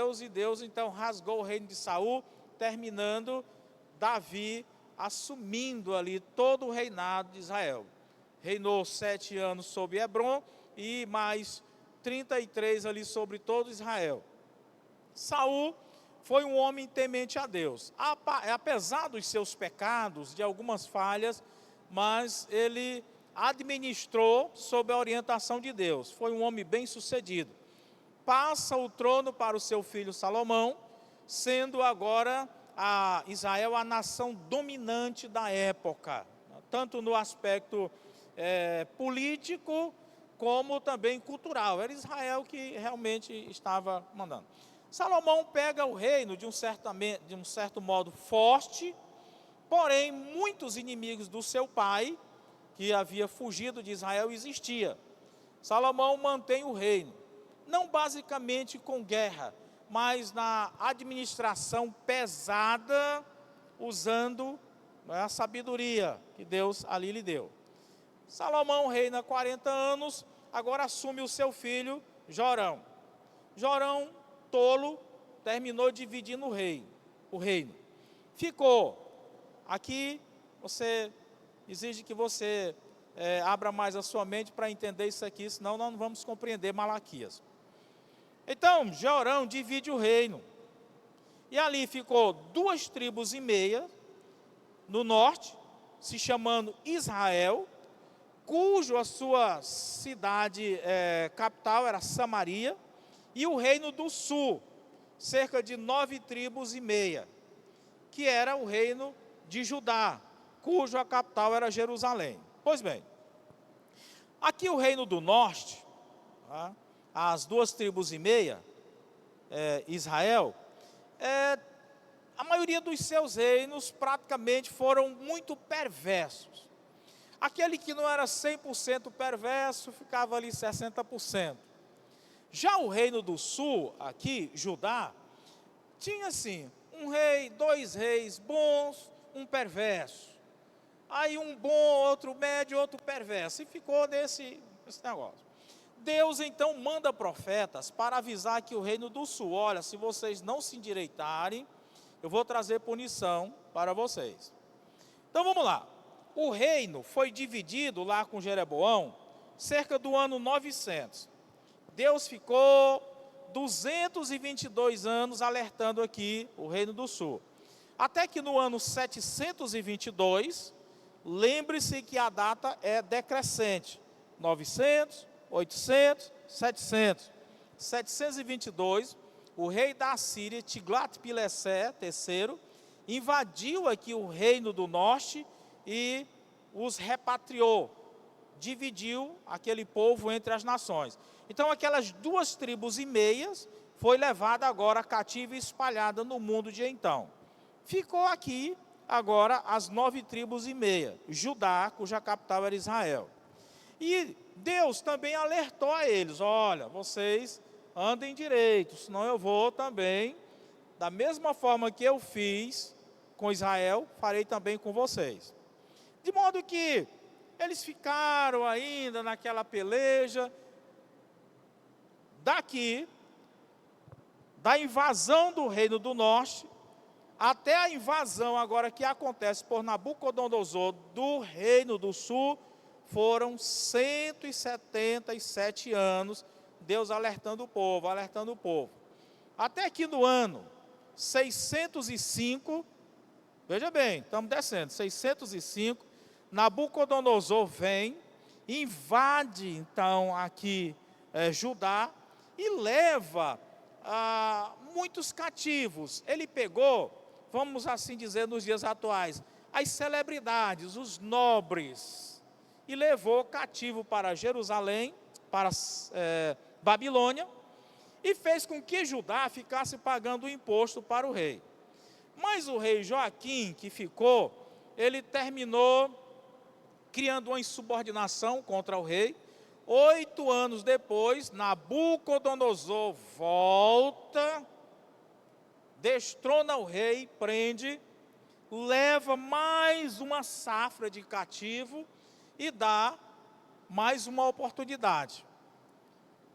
Deus, e Deus então rasgou o reino de Saul, terminando Davi assumindo ali todo o reinado de Israel. Reinou 7 anos sobre Hebrom e mais 33 ali sobre todo Israel. Saul foi um homem temente a Deus. Apesar dos seus pecados, de algumas falhas, mas ele administrou sob a orientação de Deus. Foi um homem bem-sucedido. Passa o trono para o seu filho Salomão, sendo agora Israel a nação dominante da época, tanto no aspecto político, como também cultural. Era Israel que realmente estava mandando. Salomão pega o reino de um certo modo forte, porém muitos inimigos do seu pai, que havia fugido de Israel, existia. Salomão mantém o reino, não basicamente com guerra, mas na administração pesada, usando a sabedoria que Deus ali lhe deu. Salomão reina 40 anos, agora assume o seu filho Jorão. Jorão, tolo, terminou dividindo o reino. Ficou. Aqui, você exige que você abra mais a sua mente para entender isso aqui, senão nós não vamos compreender Malaquias. Então, Jorão divide o reino. E ali ficou 2 tribos e meia, no norte, se chamando Israel, cujo a sua cidade capital era Samaria, e o reino do sul, cerca de 9 tribos e meia, que era o reino de Judá, cuja capital era Jerusalém. Pois bem, aqui o reino do norte, as 2 tribos e meia, Israel, a maioria dos seus reinos praticamente foram muito perversos. Aquele que não era 100% perverso, ficava ali 60%. Já o reino do sul, aqui, Judá, tinha assim, um rei, 2 reis bons, um perverso. Aí um bom, outro médio, outro perverso. E ficou nesse negócio. Deus então manda profetas para avisar que o reino do sul, olha, se vocês não se endireitarem, eu vou trazer punição para vocês. Então vamos lá. O reino foi dividido lá com Jeroboão, cerca do ano 900. Deus ficou 222 anos alertando aqui o reino do sul. Até que no ano 722, lembre-se que a data é decrescente. 900, 800, 700. 722, o rei da Assíria, Tiglat-Pileser III, invadiu aqui o reino do norte e os repatriou, dividiu aquele povo entre as nações. Então aquelas 2 tribos e meias foi levada agora cativa e espalhada no mundo de então. Ficou aqui agora as 9 tribos e meia, Judá, cuja capital era Israel. E Deus também alertou a eles, olha, vocês andem direito, senão eu vou também, da mesma forma que eu fiz com Israel, farei também com vocês. De modo que eles ficaram ainda naquela peleja. Daqui, da invasão do reino do norte, até a invasão agora que acontece por Nabucodonosor do reino do sul, foram 177 anos, Deus alertando o povo, Até que no ano 605, veja bem, estamos descendo, 605, Nabucodonosor vem, invade então aqui Judá e leva muitos cativos. Ele pegou, vamos assim dizer nos dias atuais, as celebridades, os nobres, e levou cativo para Jerusalém, para Babilônia, e fez com que Judá ficasse pagando o imposto para o rei. Mas o rei Joaquim, que ficou, ele terminou criando uma insubordinação contra o rei. 8 anos depois, Nabucodonosor volta, destrona o rei, prende, leva mais uma safra de cativo e dá mais uma oportunidade.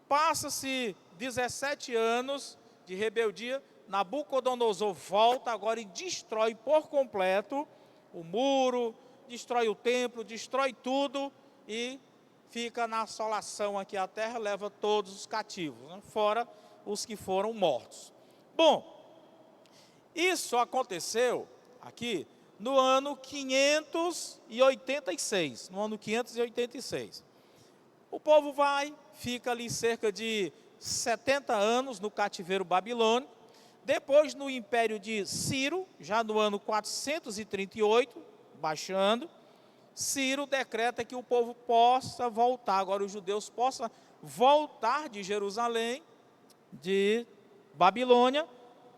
Passa-se 17 anos de rebeldia, Nabucodonosor volta agora e destrói por completo o muro, destrói o templo, destrói tudo e fica na assolação aqui a terra, leva todos os cativos, né? Fora os que foram mortos. Bom, isso aconteceu aqui no ano 586. No ano 586. O povo vai, fica ali cerca de 70 anos no cativeiro babilônico. Depois, no império de Ciro, já no ano 438, baixando, Ciro decreta que o povo possa voltar, agora os judeus possam voltar de Jerusalém, de Babilônia,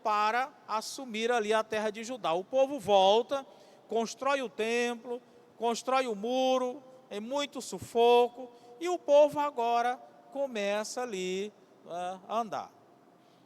para assumir ali a terra de Judá. O povo volta, constrói o templo, constrói o muro, em muito sufoco, e o povo agora começa ali a andar.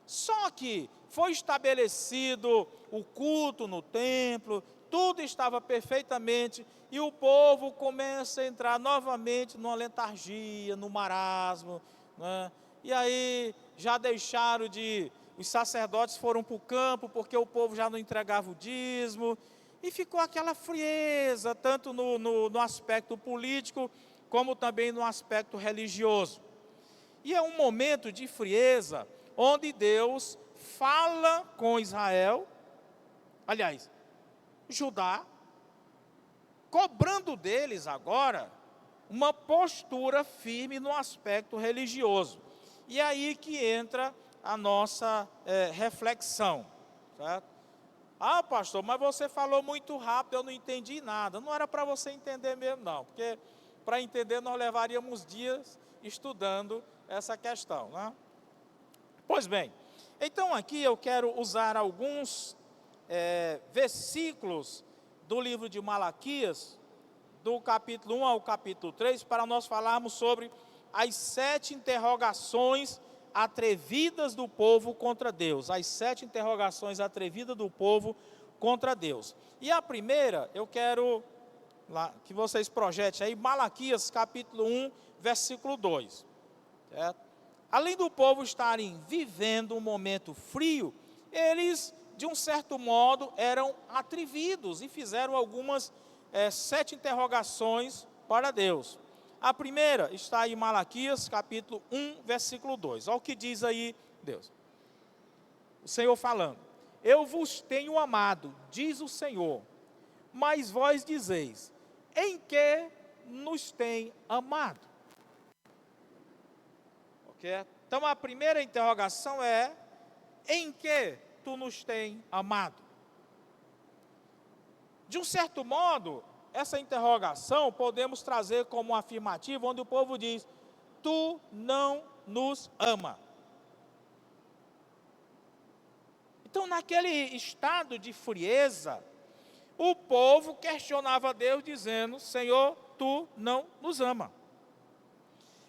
Só que foi estabelecido o culto no templo, tudo estava perfeitamente, e o povo começa a entrar novamente numa letargia, no marasmo, né? E aí já deixaram de... Os sacerdotes foram para o campo, porque o povo já não entregava o dízimo, e ficou aquela frieza, tanto no aspecto político, como também no aspecto religioso. E é um momento de frieza, onde Deus fala com Israel, aliás, Judá, cobrando deles agora uma postura firme no aspecto religioso. E é aí que entra a nossa reflexão, certo? Ah, pastor, mas você falou muito rápido, eu não entendi nada. Não era para você entender mesmo, não, porque para entender nós levaríamos dias estudando essa questão, né? Pois bem, então aqui eu quero usar alguns versículos do livro de Malaquias, do capítulo 1 ao capítulo 3, para nós falarmos sobre as 7 interrogações atrevidas do povo contra Deus. As 7 interrogações atrevidas do povo contra Deus. E a primeira, eu quero que vocês projetem aí, Malaquias capítulo 1, versículo 2. Certo? Além do povo estarem vivendo um momento frio, eles, de um certo modo, eram atrevidos e fizeram algumas 7 interrogações para Deus. A primeira está em Malaquias, capítulo 1, versículo 2. Olha o que diz aí Deus. O Senhor falando. Eu vos tenho amado, diz o Senhor, mas vós dizeis, em que nos tem amado? Okay? Então a primeira interrogação é, em que tu nos tem amado? De um certo modo, essa interrogação podemos trazer como uma afirmativa, onde o povo diz, tu não nos ama. Então, naquele estado de frieza, o povo questionava Deus, dizendo, Senhor, tu não nos ama.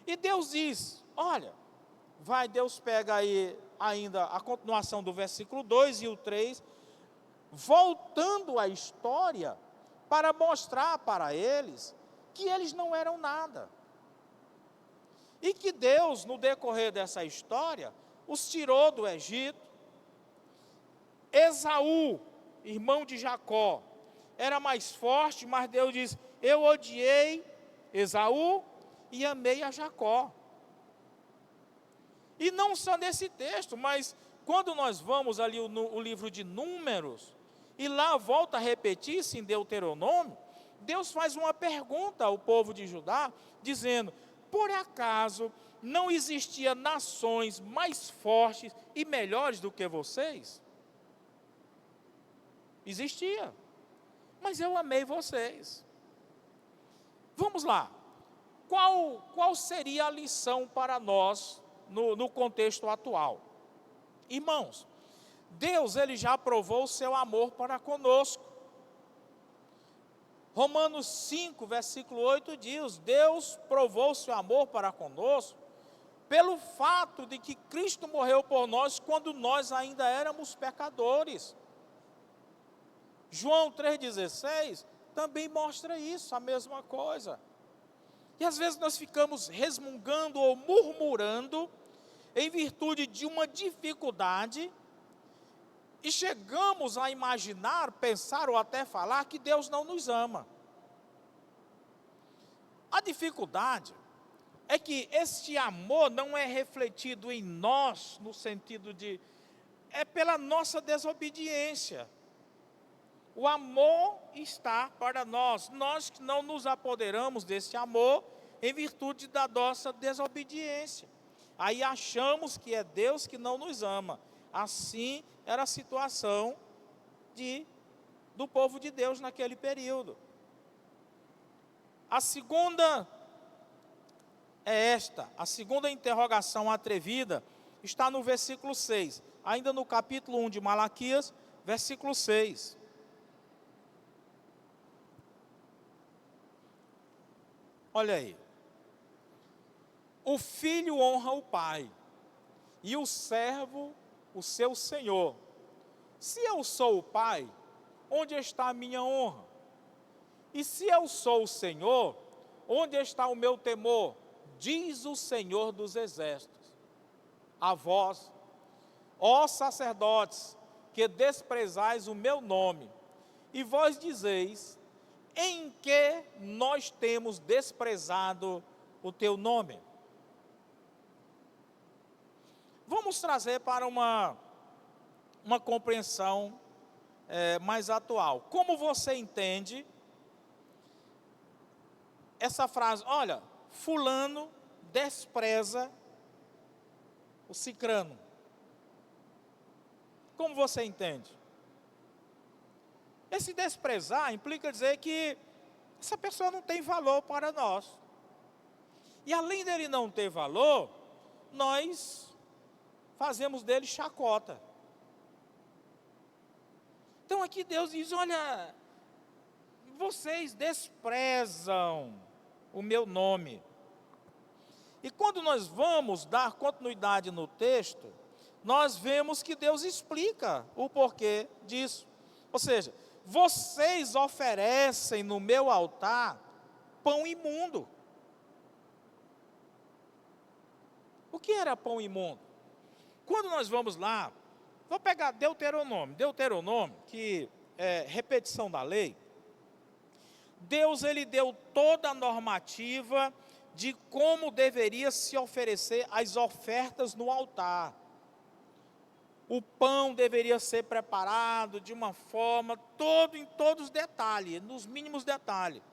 E Deus diz, olha, Deus pega aí ainda a continuação do versículo 2 e o 3, voltando à história, para mostrar para eles que eles não eram nada. E que Deus, no decorrer dessa história, os tirou do Egito. Esaú, irmão de Jacó, era mais forte, mas Deus diz, eu odiei Esaú e amei a Jacó. E não só nesse texto, mas quando nós vamos ali no livro de Números, e lá volta a repetir-se em Deuteronômio, Deus faz uma pergunta ao povo de Judá, dizendo, por acaso não existia nações mais fortes e melhores do que vocês? Existia, mas eu amei vocês. Vamos lá, qual seria a lição para nós no contexto atual? Irmãos, Deus, ele já provou o seu amor para conosco. Romanos 5, versículo 8 diz, Deus provou o seu amor para conosco, pelo fato de que Cristo morreu por nós, quando nós ainda éramos pecadores. João 3,16 também mostra isso, a mesma coisa. E às vezes nós ficamos resmungando ou murmurando, em virtude de uma dificuldade, e chegamos a imaginar, pensar ou até falar que Deus não nos ama. A dificuldade é que este amor não é refletido em nós, no sentido de, é pela nossa desobediência. O amor está para nós que não nos apoderamos desse amor em virtude da nossa desobediência. Aí achamos que é Deus que não nos ama. Assim era a situação do povo de Deus naquele período. A segunda é esta, a segunda interrogação atrevida está no versículo 6, ainda no capítulo 1 de Malaquias, versículo 6. Olha aí. O filho honra o pai, e o servo o seu senhor. Se eu sou o pai, onde está a minha honra? E se eu sou o Senhor, onde está o meu temor? Diz o Senhor dos exércitos. A vós, ó sacerdotes, que desprezais o meu nome, e vós dizeis, em que nós temos desprezado o teu nome? Vamos trazer para uma compreensão mais atual. Como você entende essa frase? Olha, fulano despreza o cicrano. Como você entende? Esse desprezar implica dizer que essa pessoa não tem valor para nós. E além dele não ter valor, nós fazemos dele chacota. Então aqui Deus diz, olha, vocês desprezam o meu nome. E quando nós vamos dar continuidade no texto, nós vemos que Deus explica o porquê disso. Ou seja, vocês oferecem no meu altar pão imundo. O que era pão imundo? Quando nós vamos lá, vou pegar Deuteronômio, que é repetição da lei. Deus, ele deu toda a normativa de como deveria se oferecer as ofertas no altar. O pão deveria ser preparado de uma forma, em todos os detalhes, nos mínimos detalhes.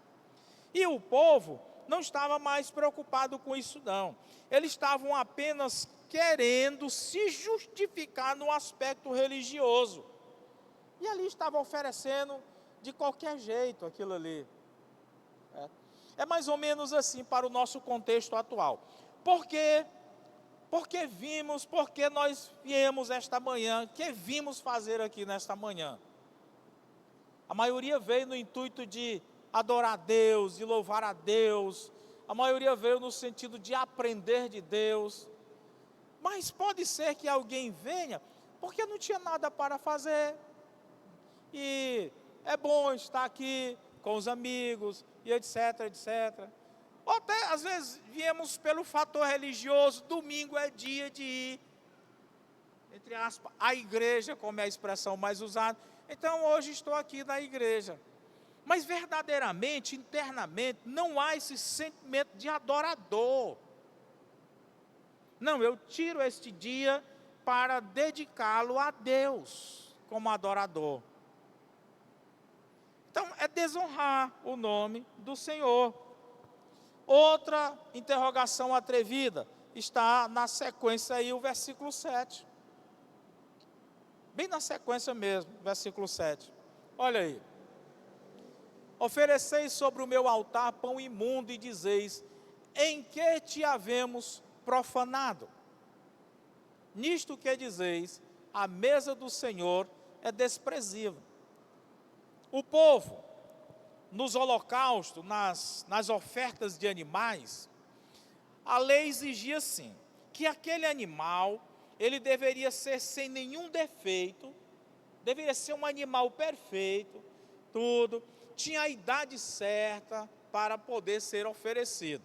E o povo não estava mais preocupado com isso não. Eles estavam apenas querendo se justificar no aspecto religioso. E ali estava oferecendo de qualquer jeito aquilo ali. É mais ou menos assim para o nosso contexto atual. Porque nós viemos esta manhã, que vimos fazer aqui nesta manhã? A maioria veio no intuito de adorar a Deus, de louvar a Deus. A maioria veio no sentido de aprender de Deus. Mas pode ser que alguém venha porque não tinha nada para fazer. E é bom estar aqui com os amigos, e etc, etc. Ou até, às vezes, viemos pelo fator religioso, domingo é dia de ir, entre aspas, à igreja, como é a expressão mais usada. Então, hoje estou aqui na igreja. Mas, verdadeiramente, internamente, não há esse sentimento de adorador. Não, eu tiro este dia para dedicá-lo a Deus, como adorador. Então, é desonrar o nome do Senhor. Outra interrogação atrevida está na sequência aí, o versículo 7. Bem na sequência mesmo, versículo 7. Olha aí. Ofereceis sobre o meu altar pão imundo e dizeis, em que te havemos profanado? Nisto que dizeis, a mesa do Senhor é desprezível. O povo, nos holocaustos, nas ofertas de animais, a lei exigia assim, que aquele animal, ele deveria ser sem nenhum defeito, deveria ser um animal perfeito, tudo, tinha a idade certa para poder ser oferecido.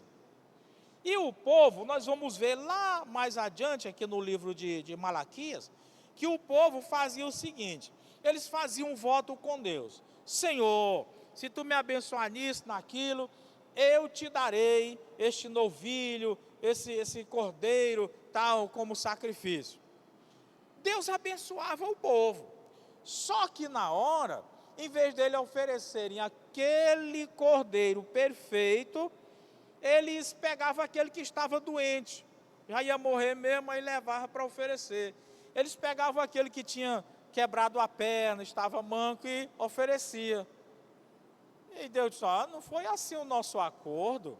E o povo, nós vamos ver lá mais adiante, aqui no livro de Malaquias, que o povo fazia o seguinte: eles faziam um voto com Deus: Senhor, se tu me abençoar nisso, naquilo, eu te darei este novilho, esse cordeiro, tal, como sacrifício. Deus abençoava o povo. Só que na hora, em vez dele oferecerem aquele cordeiro perfeito, eles pegavam aquele que estava doente, já ia morrer mesmo, aí levava para oferecer. Eles pegavam aquele que tinha quebrado a perna, estava manco e oferecia. E Deus disse: não foi assim o nosso acordo.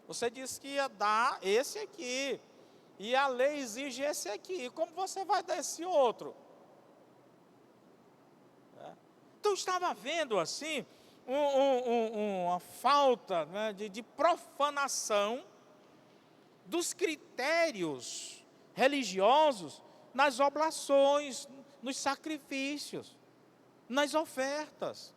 Você disse que ia dar esse aqui, e a lei exige esse aqui. Como você vai dar esse outro? Então estava vendo assim uma falta, né, de profanação dos critérios religiosos nas oblações, nos sacrifícios, nas ofertas.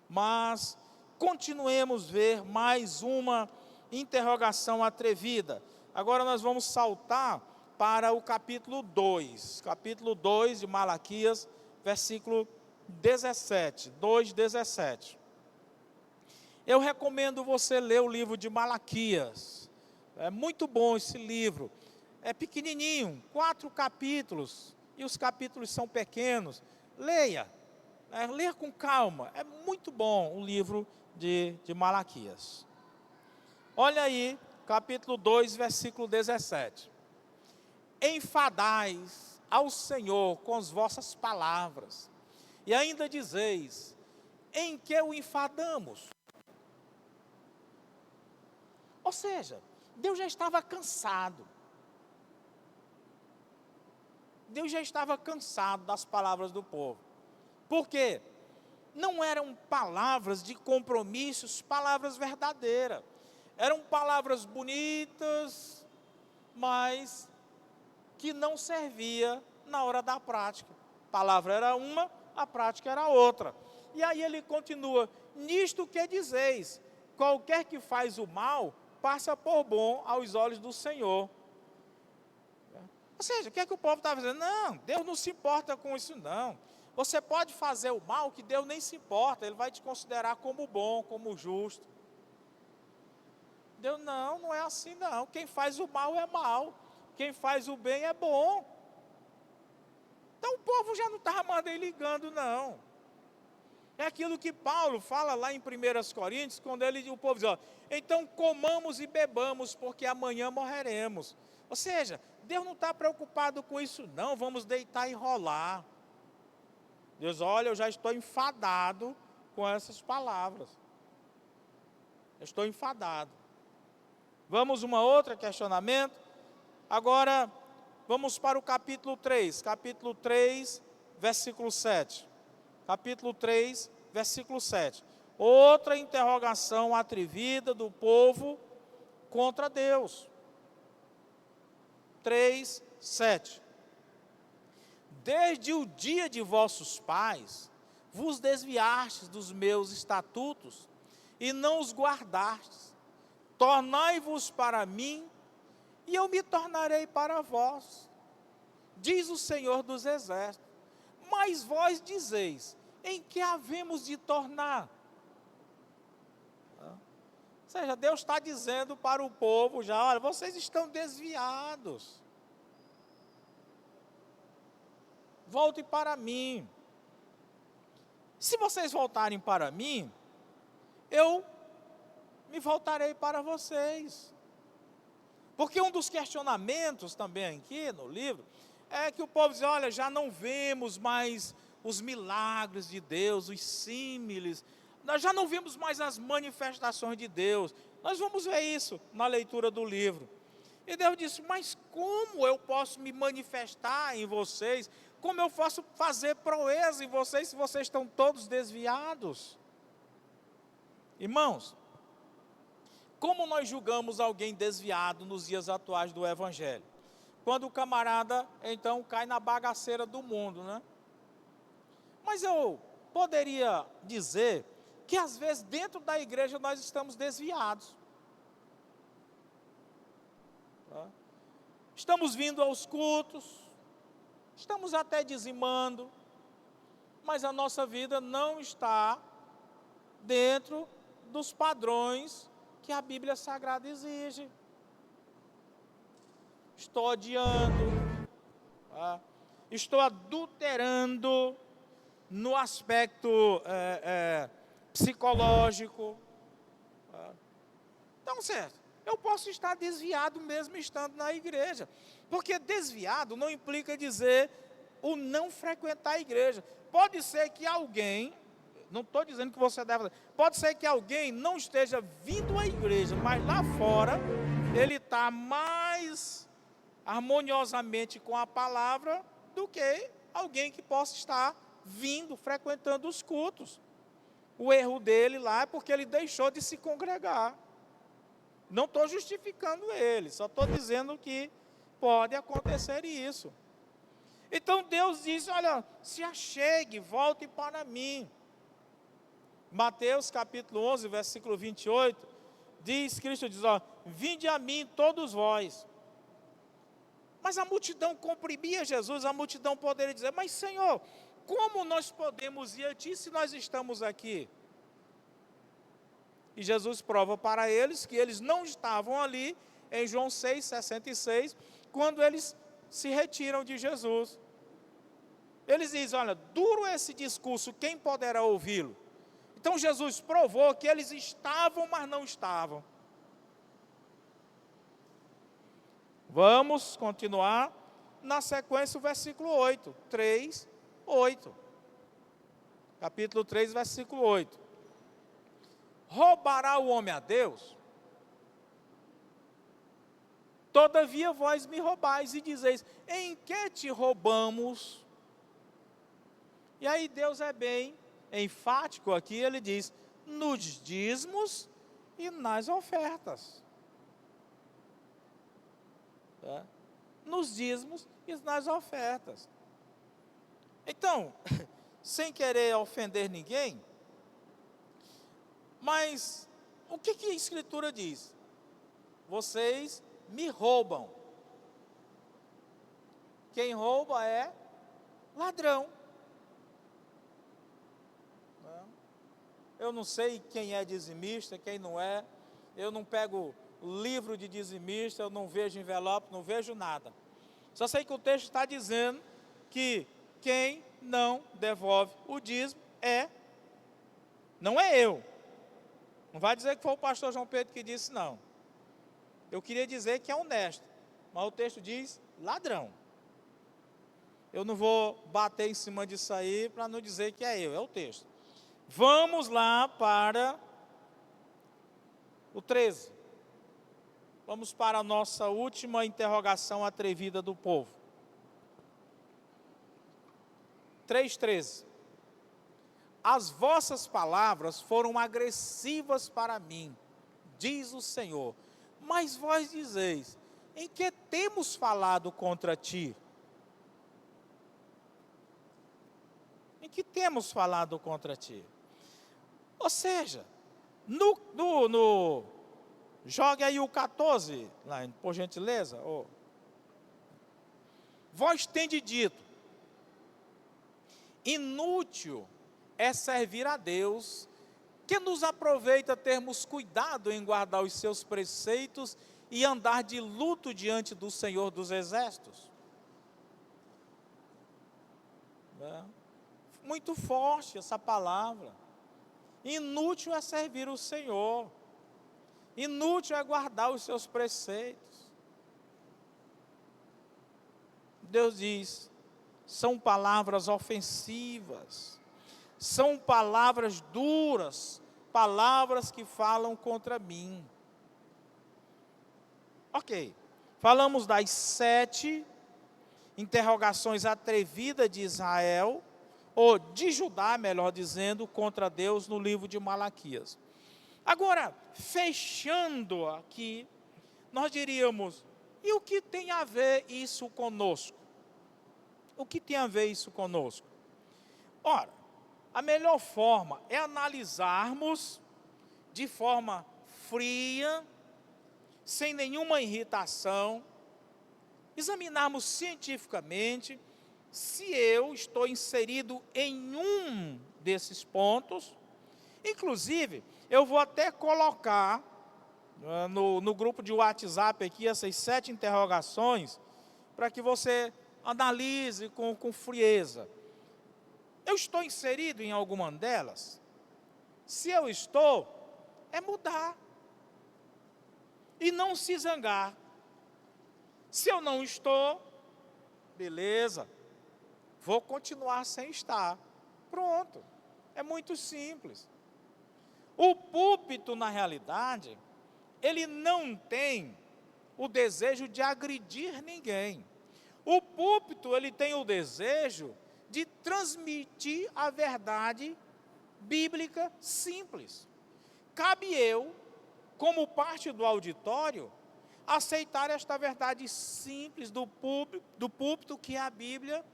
Mas continuemos ver mais uma interrogação atrevida. Agora nós vamos saltar para o capítulo 2 de Malaquias, versículo 17, 2:17. Eu recomendo você ler o livro de Malaquias. É muito bom esse livro. É pequenininho, 4 capítulos, e os capítulos são pequenos. Leia, leia com calma. É muito bom o livro de Malaquias. Olha aí, capítulo 2, versículo 17. Enfadais ao Senhor com as vossas palavras, e ainda dizeis: em que o enfadamos? Ou seja, Deus já estava cansado. Deus já estava cansado das palavras do povo. Por quê? Não eram palavras de compromissos, palavras verdadeiras. Eram palavras bonitas, mas que não servia na hora da prática. A palavra era uma, a prática era outra. E aí ele continua: nisto que dizeis, qualquer que faz o mal, passa por bom aos olhos do Senhor. Ou seja, o que é que o povo estava dizendo? Não, Deus não se importa com isso não. Você pode fazer o mal que Deus nem se importa, Ele vai te considerar como bom, como justo. Deus, não é assim não. Quem faz o mal é mal, quem faz o bem é bom. Então o povo já não estava mais nem ligando não. É aquilo que Paulo fala lá em 1 Coríntios, quando o povo diz: então comamos e bebamos, porque amanhã morreremos. Ou seja, Deus não está preocupado com isso não, vamos deitar e rolar. Deus, olha, eu já estou enfadado com essas palavras. Eu estou enfadado. Vamos uma outra questionamento. Agora, vamos para o capítulo 3. Capítulo 3, versículo 7. Capítulo 3, versículo 7. Outra interrogação atrevida do povo contra Deus. 3, 7. Desde o dia de vossos pais, vos desviastes dos meus estatutos e não os guardastes. Tornai-vos para mim, e eu me tornarei para vós, diz o Senhor dos Exércitos. Mas vós dizeis: em que havemos de tornar? Ou seja, Deus está dizendo para o povo já: olha, vocês estão desviados. Voltem para mim. Se vocês voltarem para mim, eu me voltarei para vocês. Porque um dos questionamentos também aqui no livro é que o povo diz: olha, já não vemos mais os milagres de Deus, os símiles, nós já não vemos mais as manifestações de Deus. Nós vamos ver isso na leitura do livro. E Deus disse: mas como eu posso me manifestar em vocês? Como eu posso fazer proeza em vocês se vocês estão todos desviados? Irmãos, como nós julgamos alguém desviado nos dias atuais do Evangelho? Quando o camarada, então, cai na bagaceira do mundo, né? Mas eu poderia dizer que às vezes dentro da igreja nós estamos desviados. Tá? Estamos vindo aos cultos, estamos até dizimando, mas a nossa vida não está dentro dos padrões que a Bíblia Sagrada exige. Estou odiando, tá? Estou adulterando no aspecto psicológico. Tá? Então, certo, eu posso estar desviado mesmo estando na igreja, porque desviado não implica dizer o não frequentar a igreja. Pode ser que alguém, não estou dizendo que você deve, pode ser que alguém não esteja vindo à igreja, mas lá fora ele está mais harmoniosamente com a palavra do que alguém que possa estar vindo, frequentando os cultos. O erro dele lá é porque ele deixou de se congregar. Não estou justificando ele, só estou dizendo que pode acontecer isso. Então Deus diz, olha, se achegue, volte para mim. Mateus capítulo 11, versículo 28, Cristo diz, ó, vinde a mim todos vós. Mas a multidão comprimia Jesus, a multidão poderia dizer, mas Senhor, como nós podemos ir a Ti se nós estamos aqui? E Jesus prova para eles que eles não estavam ali, em João 6,66, quando eles se retiram de Jesus. Eles dizem, olha, duro esse discurso, quem poderá ouvi-lo? Então Jesus provou que eles estavam, mas não estavam. Vamos continuar na sequência o versículo 8, 3, 8. Capítulo 3, versículo 8. Roubará o homem a Deus? Todavia vós me roubais e dizeis, em que te roubamos? E aí Deus é bem enfático aqui, ele diz, nos dízimos e nas ofertas. Tá? Nos dízimos e nas ofertas. Então, sem querer ofender ninguém, mas o que a Escritura diz? Vocês me roubam. Quem rouba é ladrão. Eu não sei quem é dizimista, quem não é. Eu não pego livro de dizimista, eu não vejo envelope, não vejo nada. Só sei que o texto está dizendo que quem não devolve o dízimo não é eu. Não vai dizer que foi o pastor João Pedro que disse, não. Eu queria dizer que é honesto, mas o texto diz ladrão. Eu não vou bater em cima disso aí para não dizer que é eu, é o texto. Vamos lá para o 13. Vamos para a nossa última interrogação atrevida do povo. 3,13. As vossas palavras foram agressivas para mim, diz o Senhor. Mas vós dizeis, em que temos falado contra ti? Em que temos falado contra ti? Ou seja, jogue aí o 14, lá, por gentileza. Vós tendes dito, inútil é servir a Deus, que nos aproveita termos cuidado em guardar os seus preceitos e andar de luto diante do Senhor dos Exércitos. Muito forte essa palavra. Inútil é servir o Senhor. Inútil é guardar os seus preceitos. Deus diz, são palavras ofensivas, são palavras duras, palavras que falam contra mim. Ok, falamos das 7 interrogações atrevidas de Israel, ou de Judá, melhor dizendo, contra Deus no livro de Malaquias. Agora, fechando aqui, nós diríamos, e o que tem a ver isso conosco? O que tem a ver isso conosco? Ora, a melhor forma é analisarmos de forma fria, sem nenhuma irritação, examinarmos cientificamente se eu estou inserido em um desses pontos. Inclusive, eu vou até colocar no grupo de WhatsApp aqui essas 7 interrogações, para que você analise com frieza. Eu estou inserido em alguma delas? Se eu estou, é mudar. E não se zangar. Se eu não estou, beleza, vou continuar sem estar. Pronto. É muito simples. O púlpito, na realidade, ele não tem o desejo de agredir ninguém. O púlpito, ele tem o desejo de transmitir a verdade bíblica simples. Cabe eu, como parte do auditório, aceitar esta verdade simples do púlpito, que é a Bíblia,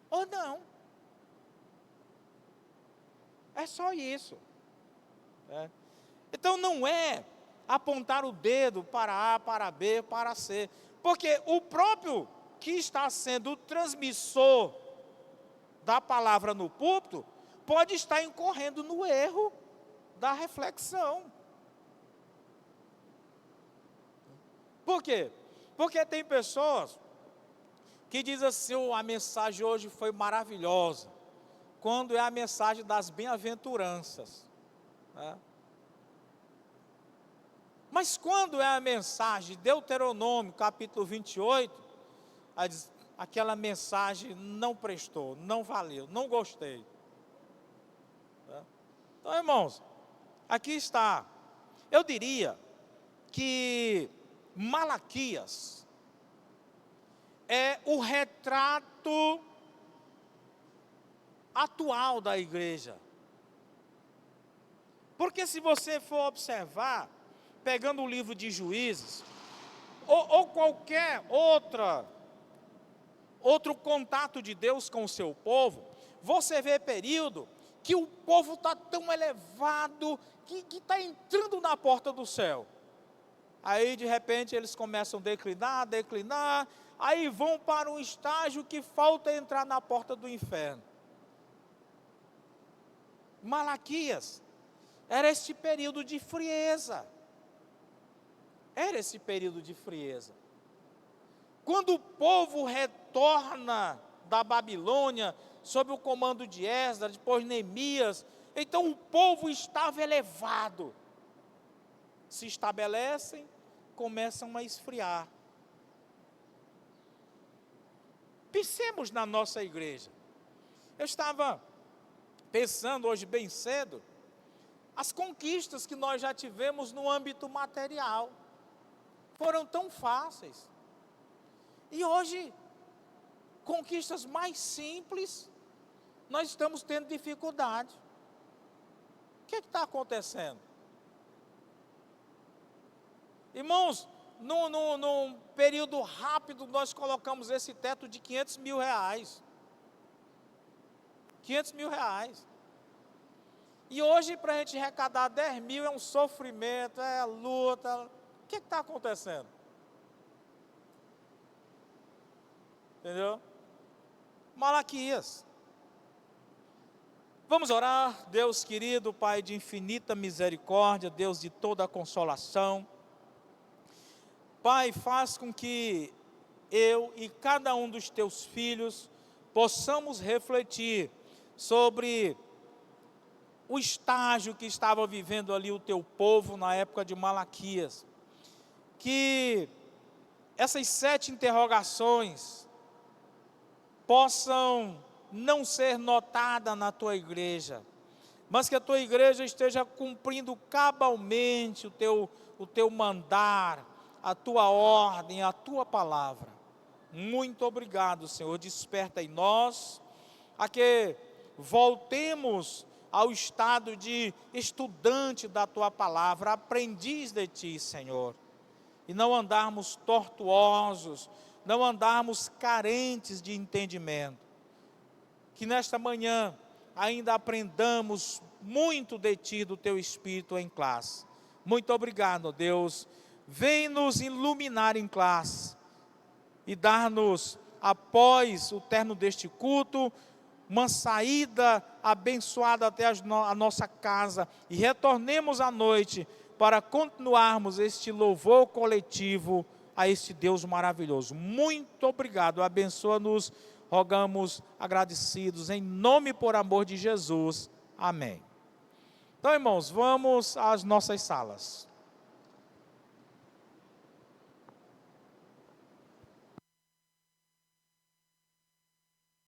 ou não. É só isso. Então não é apontar o dedo para A, para B, para C, porque o próprio que está sendo o transmissor da palavra no púlpito pode estar incorrendo no erro da reflexão. Por quê? Porque tem pessoas que dizem assim: a mensagem hoje foi maravilhosa, quando é a mensagem das bem-aventuranças, né? Mas quando é a mensagem de Deuteronômio, capítulo 28, aquela mensagem não prestou, não valeu, não gostei. Então, irmãos, aqui está. Eu diria que Malaquias é o retrato atual da igreja. Porque se você for observar, pegando o livro de Juízes, ou qualquer outro contato de Deus com o seu povo, você vê período que o povo está tão elevado, que está entrando na porta do céu. Aí de repente eles começam a declinar, aí vão para um estágio que falta entrar na porta do inferno. Malaquias era este período de frieza. Era esse período de frieza. Quando o povo retorna da Babilônia, sob o comando de Esdras, depois Neemias, então o povo estava elevado. Se estabelecem, começam a esfriar. Pensemos na nossa igreja. Eu estava pensando hoje bem cedo, as conquistas que nós já tivemos no âmbito material foram tão fáceis. E hoje, conquistas mais simples, nós estamos tendo dificuldade. O que está acontecendo? Irmãos, num período rápido, nós colocamos esse teto de 500 mil reais. 500 mil reais. E hoje, para a gente arrecadar 10 mil, é um sofrimento, é luta. O que está acontecendo? Entendeu? Malaquias. Vamos orar. Deus querido, Pai de infinita misericórdia, Deus de toda a consolação. Pai, faz com que eu e cada um dos teus filhos possamos refletir sobre o estágio que estava vivendo ali o teu povo na época de Malaquias. Que essas 7 interrogações possam não ser notadas na tua igreja, mas que a tua igreja esteja cumprindo cabalmente o teu mandar, a tua ordem, a tua palavra. Muito obrigado, Senhor. Desperta em nós a que voltemos ao estado de estudante da tua palavra, aprendiz de ti, Senhor, e não andarmos tortuosos, não andarmos carentes de entendimento. Que nesta manhã ainda aprendamos muito de Ti, do Teu Espírito em classe. Muito obrigado, Deus. Vem nos iluminar em classe e dar-nos, após o término deste culto, uma saída abençoada até a nossa casa e retornemos à noite para continuarmos este louvor coletivo a este Deus maravilhoso. Muito obrigado, abençoa-nos, rogamos agradecidos, em nome e por amor de Jesus. Amém. Então, irmãos, vamos às nossas salas.